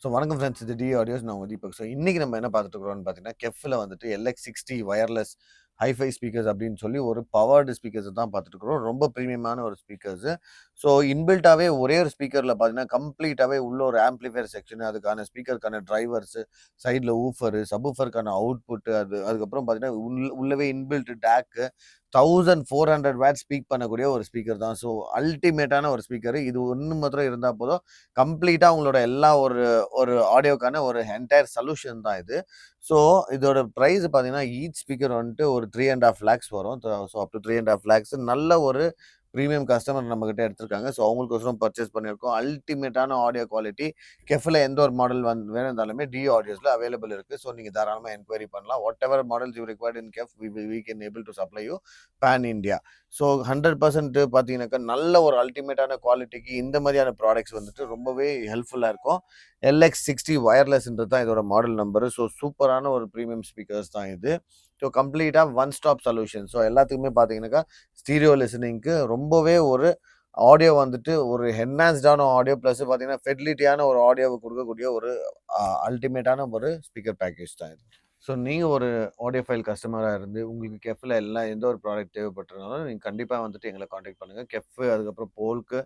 So வணக்கம் friends, இது D audios. நான் உங்க தீபக். ஸோ இன்னைக்கு நம்ம என்ன பார்த்துட்டு இருக்கிறோம்னு பார்த்தீங்கன்னா, கெஃப்ல வந்துட்டு LX60 வயர்லெஸ் ஹைஃபை ஸ்பீக்கர்ஸ் அப்படின்னு சொல்லி ஒரு பவர்டு ஸ்பீக்கர்ஸ் தான் பார்த்துட்டு இருக்கிறோம். ரொம்ப ப்ரீமியமான ஒரு ஸ்பீக்கர்ஸ். ஸோ இன்பில்ட்டாவே ஒரே ஒரு ஸ்பீக்கர்ல பார்த்தீங்கன்னா, கம்ப்ளீட்டாவே உள்ள ஒரு ஆம்பிளிஃபையர் செக்ஷன், அதுக்கான ஸ்பீக்கருக்கான டிரைவர்ஸ், சைடில் ஊஃபர், சப்வூஃபருக்கான அவுட்புட், அதுக்கப்புறம் பார்த்தீங்கன்னா உள்ளவே இன்பில்ட் டேக்கு 1400 வாட் ஸ்பீக் பண்ணக்கூடிய ஒரு ஸ்பீக்கர் தான். ஸோ அல்டிமேட்டான ஒரு ஸ்பீக்கர். இது ஒன்று மாத்திரம் இருந்தால் போதும், கம்ப்ளீட்டா உங்களோட எல்லா ஒரு ஒரு ஆடியோக்கான ஒரு என்டையர் சொல்யூஷன் தான் இது. ஸோ இதோட பிரைஸ் பார்த்தீங்கன்னா, ஈச் ஸ்பீக்கர் வந்துட்டு ஒரு 3.5 lakhs வரும். ஸோ அப் டு 3.5 lakhs நல்ல ஒரு ப்ரீமியம் கஸ்டமர் நம்மகிட்ட எடுத்திருக்காங்க. ஸோ அவங்களுக்கோசரம் பர்ச்சேஸ் பண்ணியிருக்கோம். அல்டிமேட்டான ஆடியோ குவாலிட்டி. கெஃப்ல எந்த ஒரு மாடல் வேணும் இருந்தாலுமே டி ஆடியோஸ்ல அவைலபிள் இருக்கு. ஸோ நீங்க தாராளமா என்கொயரி பண்ணலாம். Whatever models you required in கெஃப், we can able to supply you pan India. So 100% பார்த்தீங்கன்னாக்கா நல்ல ஒரு அல்டிமேட்டான குவாலிட்டிக்கு இந்த மாதிரியான ப்ராடக்ட்ஸ் வந்துட்டு ரொம்பவே ஹெல்ப்ஃபுல்லாக இருக்கும். LX60 வயர்லெஸ்ன்றது தான் இதோட மாடல் நம்பரு. ஸோ சூப்பரான ஒரு ப்ரீமியம் ஸ்பீக்கர்ஸ் தான் இது. ஸோ கம்ப்ளீட்டாக ஒன் ஸ்டாப் சொல்யூஷன். ஸோ எல்லாத்துக்குமே பார்த்தீங்கன்னாக்கா ஸ்டீரியோ லிசனிங்க்கு ரொம்பவே ஒரு ஆடியோ வந்துட்டு ஒரு என்ஹான்ஸ்டான ஆடியோ ப்ளஸ் பார்த்தீங்கன்னா ஃபெசிலிட்டியான ஒரு ஆடியோவை கொடுக்கக்கூடிய ஒரு அல்டிமேட்டான ஒரு ஸ்பீக்கர் பேக்கேஜ் தான் இது. ஸோ நீங்கள் ஒரு ஆடியோ ஃபைல் கஸ்டமராக இருந்து உங்களுக்கு கெஃப்ல எந்த ஒரு ப்ராடக்ட் தேவைப்பட்டிருந்தாலும் நீங்கள் கண்டிப்பாக வந்துட்டு எங்களை காண்டாக்ட் பண்ணுங்கள். கெஃப், அதுக்கப்புறம் போல்க்கு,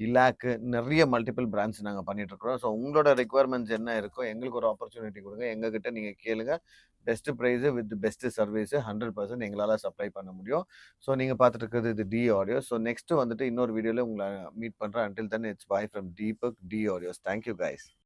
இலாக்கு, நிறைய மல்டிபிள் பிராண்ட்ஸ் நாங்கள் பண்ணிகிட்ருக்குறோம். ஸோ உங்களோட ரெக்குவயர்மெண்ட்ஸ் என்ன இருக்கோ எங்களுக்கு ஒரு ஆப்பர்ச்சுனிட்டி கொடுங்க. எங்ககிட்ட நீங்கள் கேளுங்க. Best price with best service 100% எங்களால் சப்ளை பண்ண முடியும். ஸோ நீங்கள் பார்த்துட்டு இருக்கிறது இது டி ஆடியோ. ஸோ நெக்ஸ்ட்டு வந்துட்டு இன்னொரு வீடியோவில் உங்களை மீட் பண்ணுறேன். Until then it's bye from Deepak, D audios. Thank you guys.